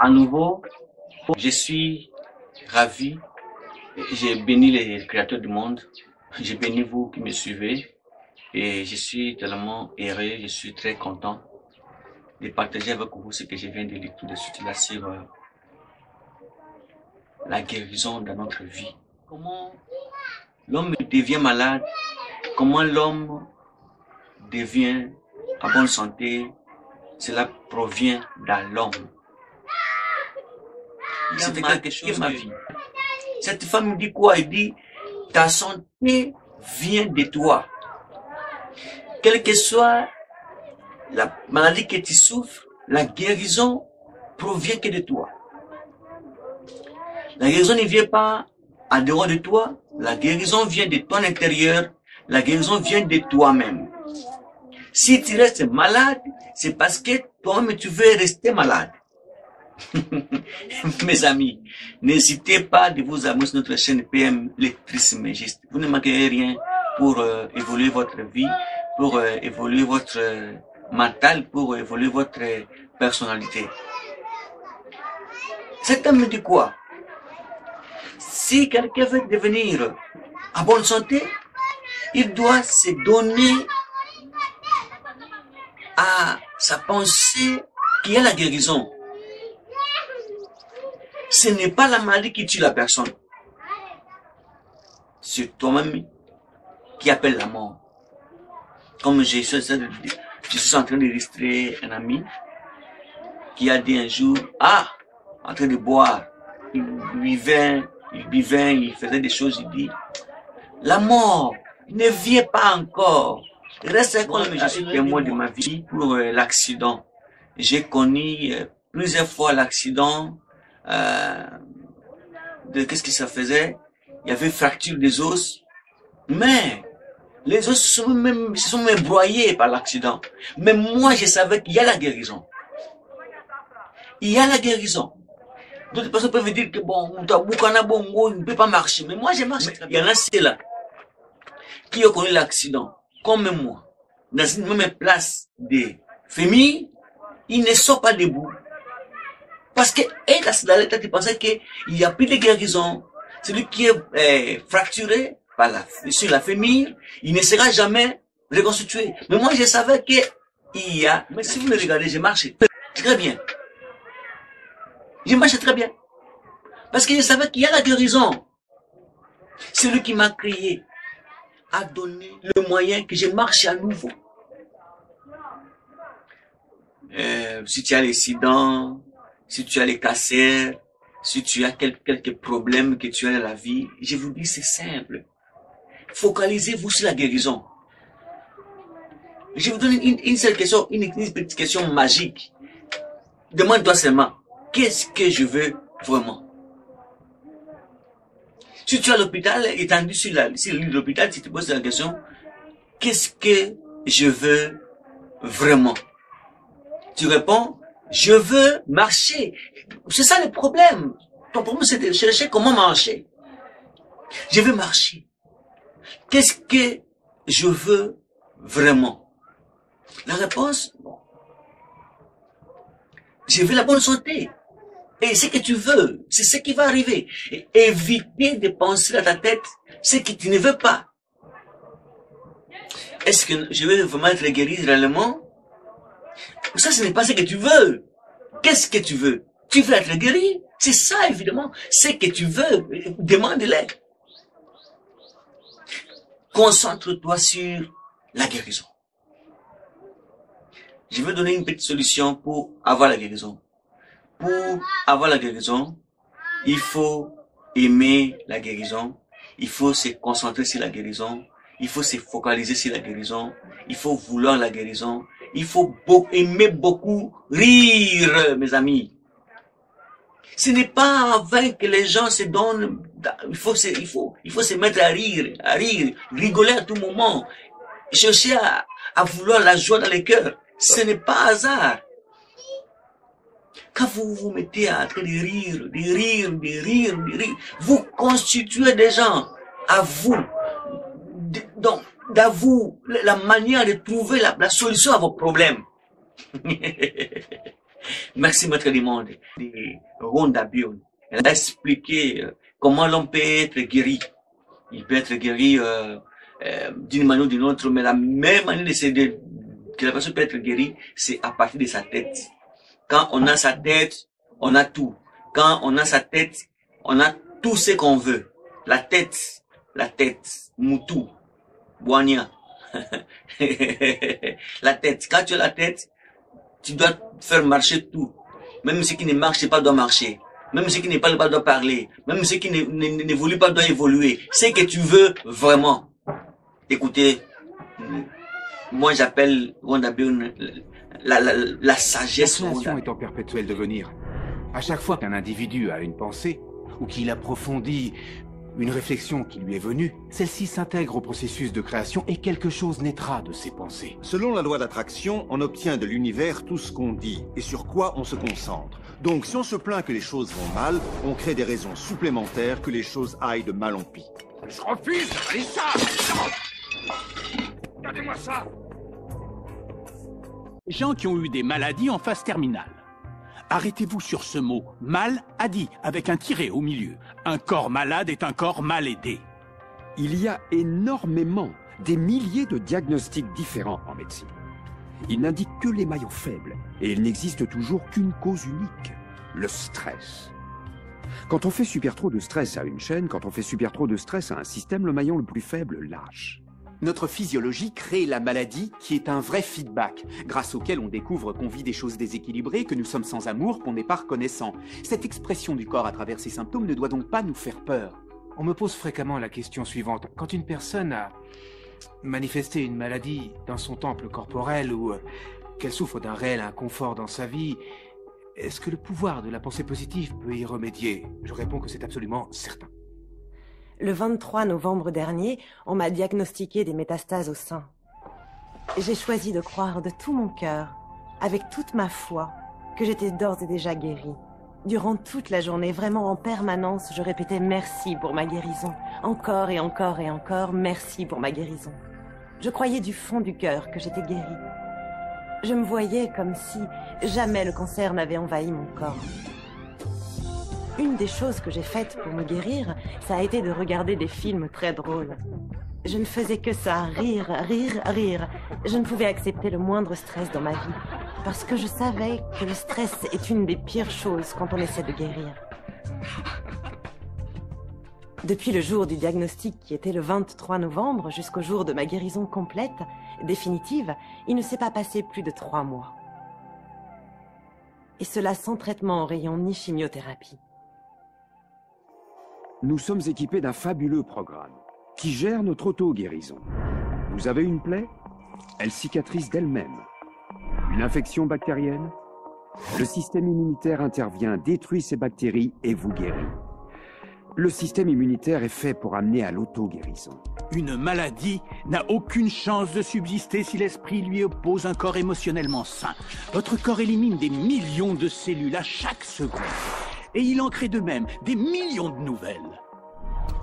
À nouveau, je suis ravi. J'ai béni les créateurs du monde. J'ai béni vous qui me suivez. Et je suis tellement heureux, je suis très content de partager avec vous ce que je viens de lire tout de suite là sur la guérison dans notre vie. Comment l'homme devient malade, comment l'homme devient en bonne santé, cela provient dans l'homme. C'était quelque chose de ma vie. Cette femme me dit quoi? Elle dit, ta santé vient de toi. Quelle que soit la maladie que tu souffres, la guérison provient que de toi. La guérison ne vient pas en dehors de toi, la guérison vient de ton intérieur, la guérison vient de toi-même. Si tu restes malade, c'est parce que toi-même tu veux rester malade. Mes amis, n'hésitez pas de vous abonner sur notre chaîne PM Lectrice Mégiste. Vous ne manquerez rien pour évoluer votre vie, pour évoluer votre mental, pour évoluer votre personnalité. Cet homme me dit quoi? Si quelqu'un veut devenir en bonne santé, il doit se donner à sa pensée qu'il y a la guérison. Ce n'est pas la maladie qui tue la personne. C'est toi-même qui appelle la mort. Comme je suis en train d'illustrer un ami qui a dit un jour, en train de boire, il buvait, il faisait des choses, il dit, la mort ne vient pas encore. Reste comme je suis témoin de ma vie pour l'accident. J'ai connu plusieurs fois l'accident. Qu'est-ce que ça faisait? Il y avait fracture des os, mais les os se sont même broyés par l'accident. Mais moi, je savais qu'il y a la guérison. Il y a la guérison. D'autres personnes peuvent dire que bon, il ne peut pas marcher. Mais moi, j'ai marché. Il y en a ceux-là qui ont connu l'accident, comme moi, dans une même place de famille, ils ne sont pas debout. Parce que, dans l'état, tu pensais qu'il n'y a plus de guérison. Celui qui est fracturé sur la famille, il ne sera jamais reconstitué. Mais moi, je savais qu'il y a, mais si vous me regardez, je marche très bien. Je marche très bien. Parce que je savais qu'il y a la guérison. Celui qui m'a créé a donné le moyen que je marche à nouveau. Si tu as les accidents, si tu as les cancers, si tu as quelques problèmes que tu as dans la vie, je vous dis c'est simple. Focalisez-vous sur la guérison. Je vous donne une seule question, une petite question magique. Demande-toi seulement, qu'est-ce que je veux vraiment? Si tu es à l'hôpital, étendu sur le lit de l'hôpital, si tu poses la question, qu'est-ce que je veux vraiment? Tu réponds, je veux marcher. C'est ça le problème. Ton problème, c'est de chercher comment marcher. Je veux marcher. Qu'est-ce que je veux vraiment? La réponse, je veux la bonne santé. Et ce que tu veux, c'est ce qui va arriver. Et éviter de penser dans ta tête ce que tu ne veux pas. Est-ce que je veux vraiment être guéri réellement? Ça, ce n'est pas ce que tu veux. Qu'est-ce que tu veux? Tu veux être guéri? C'est ça, évidemment. Ce que tu veux, demande-le. Concentre-toi sur la guérison. Je vais donner une petite solution pour avoir la guérison. Pour avoir la guérison, il faut aimer la guérison. Il faut se concentrer sur la guérison. Il faut se focaliser sur la guérison. Il faut vouloir la guérison. Il faut aimer beaucoup rire, mes amis. Ce n'est pas en vain que les gens se donnent. Il faut se mettre à rire, rigoler à tout moment, chercher à vouloir la joie dans le cœur. Ce n'est pas hasard. Quand vous vous mettez à de rire, vous constituez des gens à vous. Donc, d'avou la manière de trouver la solution à vos problèmes. Merci, maître du monde. De Rhonda Byrne. Elle a expliqué comment l'on peut être guéri. Il peut être guéri d'une manière ou d'une autre, mais la même manière que la personne peut être guérie, c'est à partir de sa tête. Quand on a sa tête, on a tout. Quand on a sa tête, on a tout ce qu'on veut. La tête, Moutou, Boigna. La tête, quand tu as la tête, tu dois faire marcher tout. Même ce qui ne marche pas doit marcher. Même ce qui ne parle pas doit parler. Même ce qui n'évolue pas doit évoluer. Ce que tu veux vraiment. Écoutez, moi j'appelle Rhonda Byrne la sagesse. La création est en perpétuel devenir. À chaque fois qu'un individu a une pensée, ou qu'il approfondit une réflexion qui lui est venue, celle-ci s'intègre au processus de création et quelque chose naîtra de ses pensées. Selon la loi d'attraction, on obtient de l'univers tout ce qu'on dit et sur quoi on se concentre. Donc si on se plaint que les choses vont mal, on crée des raisons supplémentaires que les choses aillent de mal en pis. Je refuse. Allez ça. Regardez-moi ça. Gens qui ont eu des maladies en phase terminale. Arrêtez-vous sur ce mot « mal-adi » avec un tiret au milieu. Un corps malade est un corps mal aidé. Il y a énormément, des milliers de diagnostics différents en médecine. Ils n'indiquent que les maillons faibles, et il n'existe toujours qu'une cause unique, le stress. Quand on fait super trop de stress à une chaîne, quand on fait super trop de stress à un système, le maillon le plus faible lâche. Notre physiologie crée la maladie qui est un vrai feedback, grâce auquel on découvre qu'on vit des choses déséquilibrées, que nous sommes sans amour, qu'on n'est pas reconnaissant. Cette expression du corps à travers ces symptômes ne doit donc pas nous faire peur. On me pose fréquemment la question suivante. Quand une personne a manifesté une maladie dans son temple corporel ou qu'elle souffre d'un réel inconfort dans sa vie, est-ce que le pouvoir de la pensée positive peut y remédier? Je réponds que c'est absolument certain. Le 23 novembre dernier, on m'a diagnostiqué des métastases au sein. J'ai choisi de croire de tout mon cœur, avec toute ma foi, que j'étais d'ores et déjà guérie. Durant toute la journée, vraiment en permanence, je répétais merci pour ma guérison. Encore et encore et encore, merci pour ma guérison. Je croyais du fond du cœur que j'étais guérie. Je me voyais comme si jamais le cancer n'avait envahi mon corps. Une des choses que j'ai faites pour me guérir, ça a été de regarder des films très drôles. Je ne faisais que ça, rire, rire, rire. Je ne pouvais accepter le moindre stress dans ma vie, parce que je savais que le stress est une des pires choses quand on essaie de guérir. Depuis le jour du diagnostic qui était le 23 novembre jusqu'au jour de ma guérison complète, définitive, il ne s'est pas passé plus de 3 mois. Et cela sans traitement en rayon ni chimiothérapie. Nous sommes équipés d'un fabuleux programme qui gère notre auto-guérison. Vous avez une plaie? Elle cicatrise d'elle-même. Une infection bactérienne? Le système immunitaire intervient, détruit ces bactéries et vous guérit. Le système immunitaire est fait pour amener à l'auto-guérison. Une maladie n'a aucune chance de subsister si l'esprit lui oppose un corps émotionnellement sain. Votre corps élimine des millions de cellules à chaque seconde. Et il en crée de même des millions de nouvelles.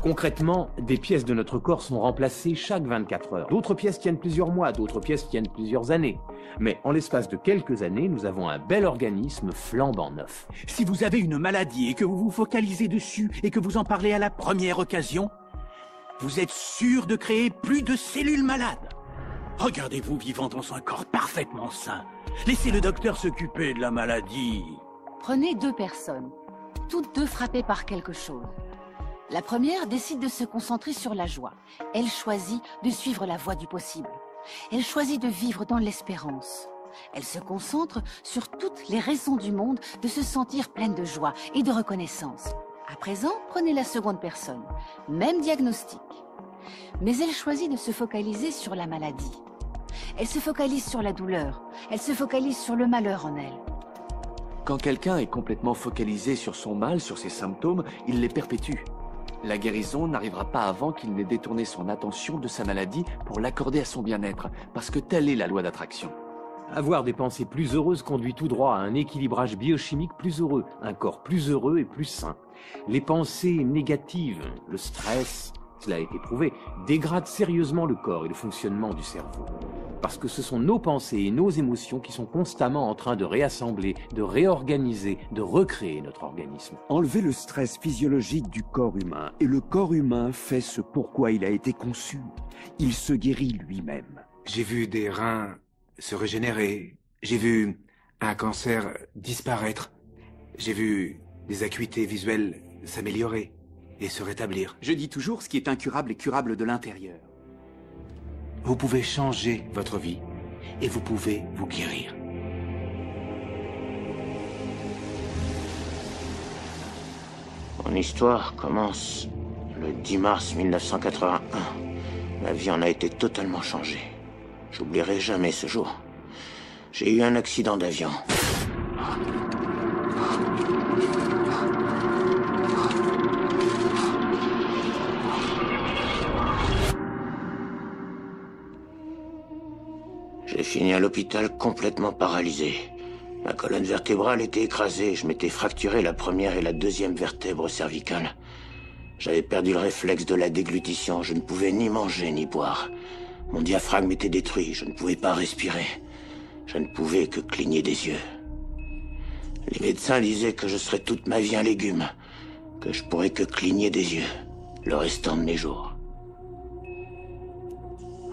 Concrètement, des pièces de notre corps sont remplacées chaque 24 heures. D'autres pièces tiennent plusieurs mois, d'autres pièces tiennent plusieurs années. Mais en l'espace de quelques années, nous avons un bel organisme flambant neuf. Si vous avez une maladie et que vous vous focalisez dessus et que vous en parlez à la première occasion, vous êtes sûr de créer plus de cellules malades. Regardez-vous vivant dans un corps parfaitement sain. Laissez le docteur s'occuper de la maladie. Prenez 2 personnes, toutes 2 frappées par quelque chose. La première décide de se concentrer sur la joie. Elle choisit de suivre la voie du possible. Elle choisit de vivre dans l'espérance. Elle se concentre sur toutes les raisons du monde de se sentir pleine de joie et de reconnaissance. À présent, prenez la seconde personne. Même diagnostic. Mais elle choisit de se focaliser sur la maladie. Elle se focalise sur la douleur. Elle se focalise sur le malheur en elle. Quand quelqu'un est complètement focalisé sur son mal, sur ses symptômes, il les perpétue. La guérison n'arrivera pas avant qu'il n'ait détourné son attention de sa maladie pour l'accorder à son bien-être, parce que telle est la loi d'attraction. Avoir des pensées plus heureuses conduit tout droit à un équilibrage biochimique plus heureux, un corps plus heureux et plus sain. Les pensées négatives, le stress, cela a été prouvé, dégradent sérieusement le corps et le fonctionnement du cerveau. parce que ce sont nos pensées et nos émotions qui sont constamment en train de réassembler, de réorganiser, de recréer notre organisme. Enlevez le stress physiologique du corps humain, et le corps humain fait ce pourquoi il a été conçu. Il se guérit lui-même. J'ai vu des reins se régénérer. J'ai vu un cancer disparaître. J'ai vu des acuités visuelles s'améliorer et se rétablir. Je dis toujours, ce qui est incurable est curable de l'intérieur. Vous pouvez changer votre vie et vous pouvez vous guérir. Mon histoire commence le 10 mars 1981. Ma vie en a été totalement changée. J'oublierai jamais ce jour. J'ai eu un accident d'avion. J'ai fini à l'hôpital complètement paralysé. Ma colonne vertébrale était écrasée. Je m'étais fracturé la première et la deuxième vertèbre cervicale. J'avais perdu le réflexe de la déglutition. Je ne pouvais ni manger ni boire. Mon diaphragme était détruit. Je ne pouvais pas respirer. Je ne pouvais que cligner des yeux. Les médecins disaient que je serais toute ma vie un légume, que je pourrais que cligner des yeux le restant de mes jours.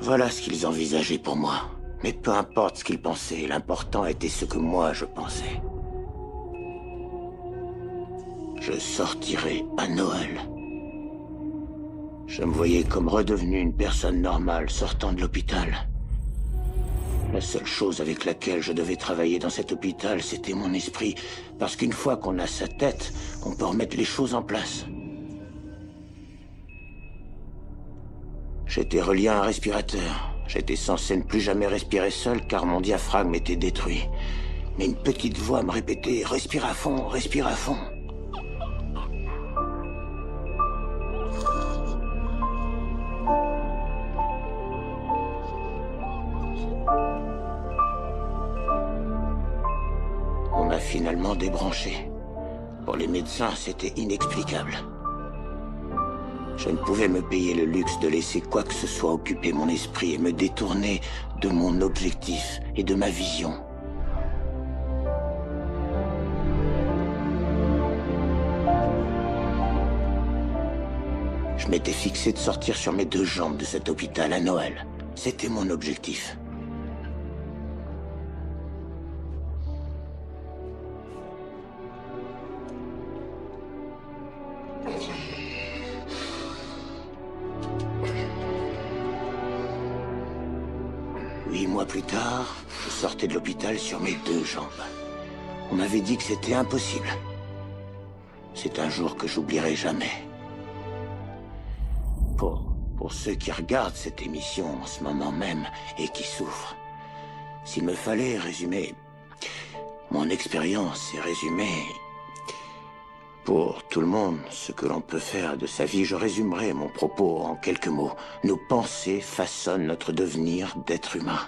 Voilà ce qu'ils envisageaient pour moi. Mais peu importe ce qu'ils pensaient, l'important était ce que moi je pensais. Je sortirai à Noël. Je me voyais comme redevenu une personne normale sortant de l'hôpital. La seule chose avec laquelle je devais travailler dans cet hôpital, c'était mon esprit. Parce qu'une fois qu'on a sa tête, on peut remettre les choses en place. J'étais relié à un respirateur. J'étais censé ne plus jamais respirer seul car mon diaphragme était détruit. Mais une petite voix me répétait « Respire à fond, respire à fond ». On m'a finalement débranché. Pour les médecins, c'était inexplicable. Je ne pouvais me payer le luxe de laisser quoi que ce soit occuper mon esprit et me détourner de mon objectif et de ma vision. Je m'étais fixé de sortir sur mes deux jambes de cet hôpital à Noël. C'était mon objectif. Plus tard, je sortais de l'hôpital sur mes deux jambes. On m'avait dit que c'était impossible. C'est un jour que j'oublierai jamais. Pour ceux qui regardent cette émission en ce moment même et qui souffrent, s'il me fallait résumer mon expérience et résumer pour tout le monde ce que l'on peut faire de sa vie, je résumerai mon propos en quelques mots. Nos pensées façonnent notre devenir d'être humain.